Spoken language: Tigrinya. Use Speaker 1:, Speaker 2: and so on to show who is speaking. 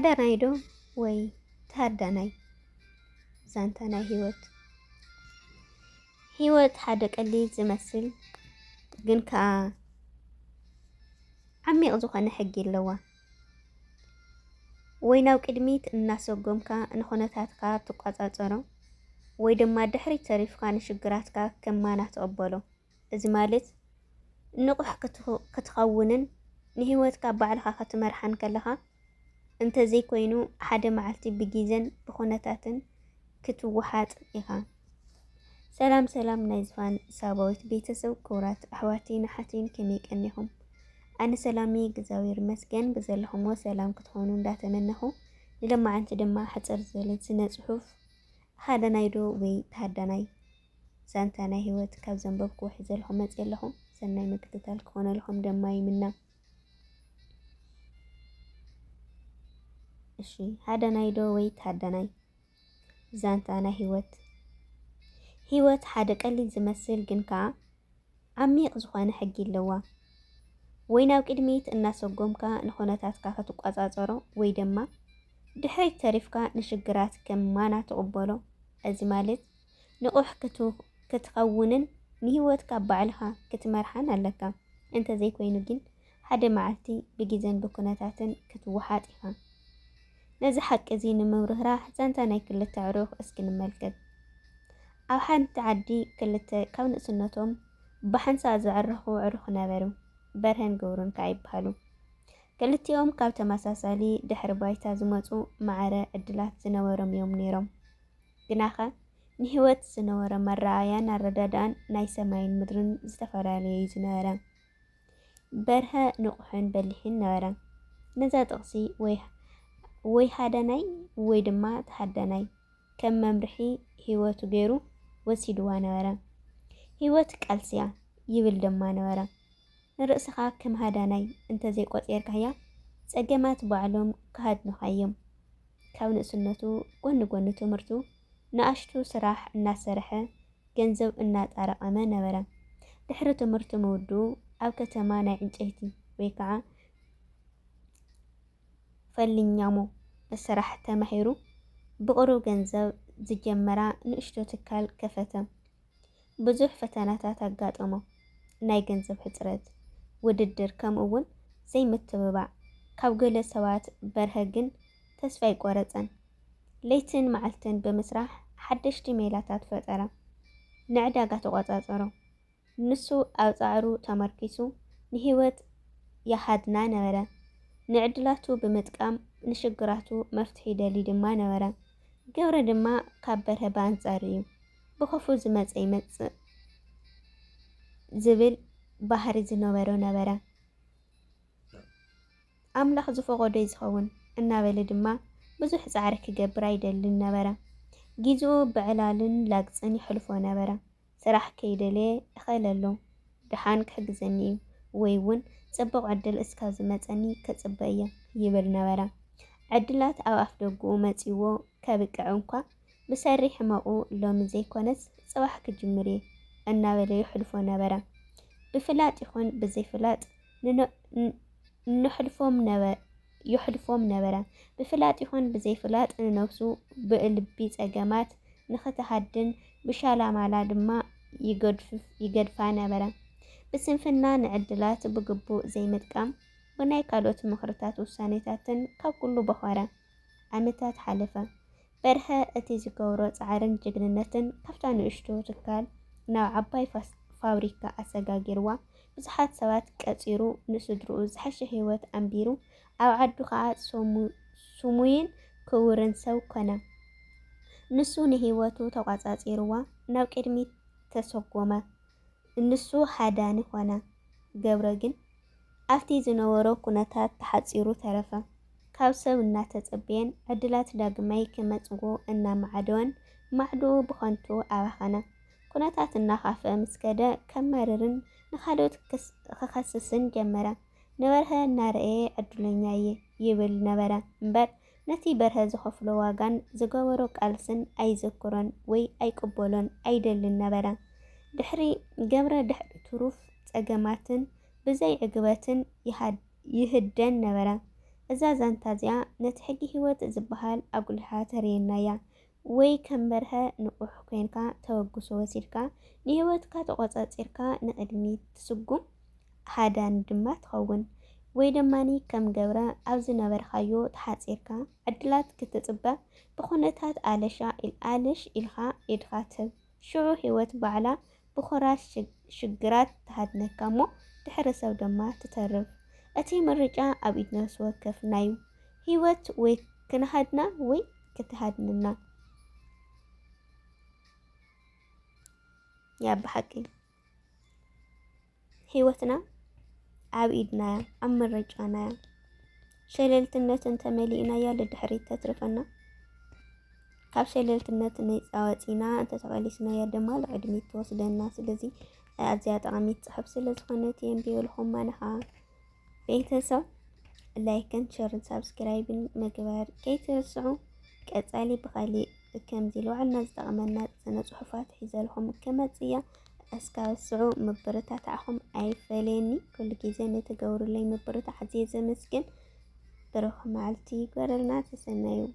Speaker 1: ሓዳናይ ዶ ወይ ተሃዳናይ ዛንታ ናይ ህይወት ሓደ ቀሊል ዝመስል ግን ከዓ ዓሚቕ ዝኾነ ሕጊ ኣለዋ። ወይ ናብ ቅድሚት እናሰጎምካ ንኹነታትካ ትቆፃፀሮ ወይ ድማ ድሕሪት ተሪፍካ ንሽግራትካ ከማና ትቕበሎ። እዚ ማለት ንቑሕ ክትኸውንን ንህይወትካ ባዕልኻ ክትመርሓን ከለኻ እንተዘይኮይኑ ሓደ መዓልቲ ብግዜን ብኹነታትን ክትወሓጥ ኢኻ። ሰላም ሰላም ናይ ዝፋን ሳባዊት ቤተሰብ ክቡራት ኣሕዋተይን ሓተይን ከመይ ቀኒኹም? ኣነ ሰላሚ እግዚኣብሔር ይመስገን ብዘለኹምዎ ሰላም ክትኾኑ እንዳተመነኹ ንሎማዓንቲ ድማ ሕፅር ዝበለት ስነ ፅሑፍ ሓዳናይ ዶ ወይ ተሃዳናይ ዛንታ ናይ ህይወት ካብ ዘንበብክዎ ሒዘልኹም መፅእ ኣለኹ። ሰናይ ምክትታል ክኾነልኹም ድማ ይምነ። እሺ ሓዳናይ ዶ ወይ ተሃዳናይ ዛንታ ናይ ህይወት ሓደ ቀሊል ዝመስል ግን ከዓ ዓሚቕ ዝኾነ ሕጊ ኣለዋ። ወይ ናብ ቅድሚት እናሰጎምካ ንኹነታትካ ክትቆፃፀሮ ወይ ድማ ድሕሪት ተሪፍካ ንሽግራት ከማና ትቕበሎ። እዚ ማለት ንቑሕ ክትኸውንን ንህይወትካ ባዕልኻ ክትመርሓን ኣለካ። እንተዘይኮይኑ ግን ሓደ መዓልቲ ብግዜን ብኩነታትን ክትወሓጥ ኢኻ። ነዚ ሓቂ እዚ ንምብርህራህ ዛንታ ናይ ክልተ ኣዕሩኽ እስኪ ንመልከት። ኣብ ሓንቲ ዓዲ ክልተ ካብ ንእስነቶም ብሓንሳእ ዝዕረኹ ኣዕሩኽ ነበሩ። በርሀን ገብሩን ከዓ ይበሃሉ። ክልቲኦም ካብ ተመሳሳሊ ድሕረ ባይታ ዝመፁ ማዕረ ዕድላት ዝነበሮም እዮም ነይሮም። ግናኸ ንህይወት ዝነበረ መረኣያን ኣረዳድኣን ናይ ሰማይን ምድርን ዝተፈላለየ እዩ ዝነበረ። በርሀ ንቑሕን በሊሕን ነበረ። ነዛ ጥቕሲ ወይ ሓዳናይ ወይ ድማ ተሃዳናይ ከም መምርሒ ህይወቱ ገይሩ ወሲድዋ ነበረ። ህይወት ቃልስያ ይብል ድማ ነበረ። ንርእስኻ ከም ሃዳናይ እንተዘይቆፂርካያ ፀገማት ባዕሎም ክሃድኑኻ። ካብ ንእስነቱ ጎኒ ጎኒ ትምህርቱ ንኣሽቱ ስራሕ እናሰርሐ ገንዘብ እናጣረቐመ ነበረ። ድሕሪ ትምህርቲ ምውድኡ ኣብ ከተማ ናይ ዕንጨይቲ ወይ ከዓ ፈሊኛሞ ስራሕ ተማሂሩ ብቕሩብ ገንዘብ ዝጀመራ ንእሽቶ ትካል ከፈተ። ብዙሕ ፈተናታት ኣጋጠሞ። ናይ ገንዘብ ሕፅረት፣ ውድድር ከምኡ እውን ዘይምትብባዕ ካብ ገለ ሰባት። በርሀ ግን ተስፋ ኣይቆረፀን። ለይትን መዓልትን ብምስራሕ ሓደሽቲ ሜላታት ፈጠረ። ንዕዳጋ ተቆፃፀሮ። ንሱ ኣብ ፃዕሩ ተመርኪሱ ንህይወት ያሃድና ነበረ። ንዕድላቱ ብምጥቃም ንሽግራቱ መፍትሒ ደሊ ድማ ነበረ። ገብረ ድማ ካብ በርሀ ብኣንፃር እዩ። ብኸፉ ዝመፀ ይመፅእ ዝብል ባህሪ ዝነበሮ ነበረ። ኣምላኽ ዝፈቐዶ ዝኸውን እናበለ ድማ ብዙሕ ፃዕሪ ክገብር ኣይደልን ነበረ። ጊዜኡ ብዕላልን ላግፅን ይሕልፎ ነበረ። ስራሕ ከይደለየ እኸለሎ ድሓን ክሕግዘኒ እዩ ወይ እውን ፅቡቕ ዕድል እስካብ ዝመፀኒ ከፅበ እየ ይብል ነበረ። ዕድላት ኣብ ኣፍ ደጉኡ መፂዎ ከብቅዕ እኳ ብሰሪሕ ሕማቑ ሎሚ ዘይኮነስ ፅባሕ ክጅምር እየ እናበለ ይሕልፎ ነበረ። ብፍላጥ ይኹን ብዘይፍላጥ ይሕልፎም ነበረ። ብፍላጥ ይኹን ብዘይፍላጥ ንነብሱ ብልቢ ፀገማት ንኽትሃድን ብሻላማላ ድማ ይገድፋ ነበረ። ብስንፍና ንዕድላት ብግቡእ ዘይምጥቃም ብናይ ካልኦት ምክርታት ውሳኔታትን ካብ ኩሉ በኸረ። ዓመታት ሓለፈ። በርሀ እቲ ዝገብሮ ፃዕርን ጅግንነትን ካብታ ንእሽቶ ትካል ናብ ዓባይ ፋብሪካ ኣሰጋጊርዋ። ብዙሓት ሰባት ቀፂሩ ንስድርኡ ዝሓሸ ህይወት ኣንቢሩ ኣብ ዓዱ ከዓ ስሙይን ክቡርን ሰብ ኮነ። ንሱ ንህይወቱ ተቆፃፂርዋ ናብ ቅድሚት ተሰጎመ። ንሱ ሓዳኒ ኾነ። ገብረ ግን ኣብቲ ዝነበሮ ኩነታት ተሓፂሩ ተረፈ። ካብ ሰብ እናተፀበየን ዕድላት ዳግማይ ክመፅዎ እናማዓደወን ማዕድኡ ብኸንቱ ኣባኸነ። ኩነታት እናኻፍአ ምስ ከደ ከመርርን ንኻልኦት ክኸስስን ጀመረ። ንበርሀ እናረአየ ዕድለኛ እየ ይብል ነበረ እምበር ነቲ በርሀ ዝኸፍሎ ዋጋን ዝገበሮ ቃልስን ኣይዘክሮን ወይ ኣይቅበሎን ኣይደልን ነበረ። ገብረ ድሕሪ ትሩፍ ፀገማትን ብዘይ ዕግበትን ይህደን ነበረ። إذا زانتازيا نتحقي هيوت زبهال أقولها ترينايا ወይ ከንበርሀ ንቁሕ ኮይንካ ተወግሶ ወሲድካ ንህይወትካ ተቆፃፂርካ ንቅድሚት ትስጉም ሃዳን ድማ ትኸውን ወይ ደማኒ ከም ገብረ ኣብ ዝነበርካዮ ተሓፂርካ ዕድላት ክትፅበ ብኩነታት ኣልሽ ኢልካ ኢድካ ትብ ሽዑ ህይወት ባዕላ ብኮራስ ሽግራት ተሃድነካ እሞ ድሕረ ሰብ ድማ ትተርፍ እቲ ምርጫ ኣብ ኢድና ዝወከፍ ናዩ ህይወት ወይ ክንሃድና ወይ ክትሃድንና يا بحقي هيوتنا عبيدنا أم الرجعنا شللتنا تملينا يا لدحريت تترفنا كاب شللتنا نيت أواتينا أنت تغليسنا يا دمال عدمي توصل الناس الذي أزياد عميت صحب سلز خنتين بيولهم منها بيتسو لايكن شير سبسكرايبن مقبار كي ترسعو كأتالي بخالي كم زيلو على الناس دغمنا سنة صحفات حزالهم كماتية أسكاسعو مبرتا تعهم أي فليني كل جيزان يتقور لي مبرتا عزيزة مسكن بروح معلتي قررنا تسنيو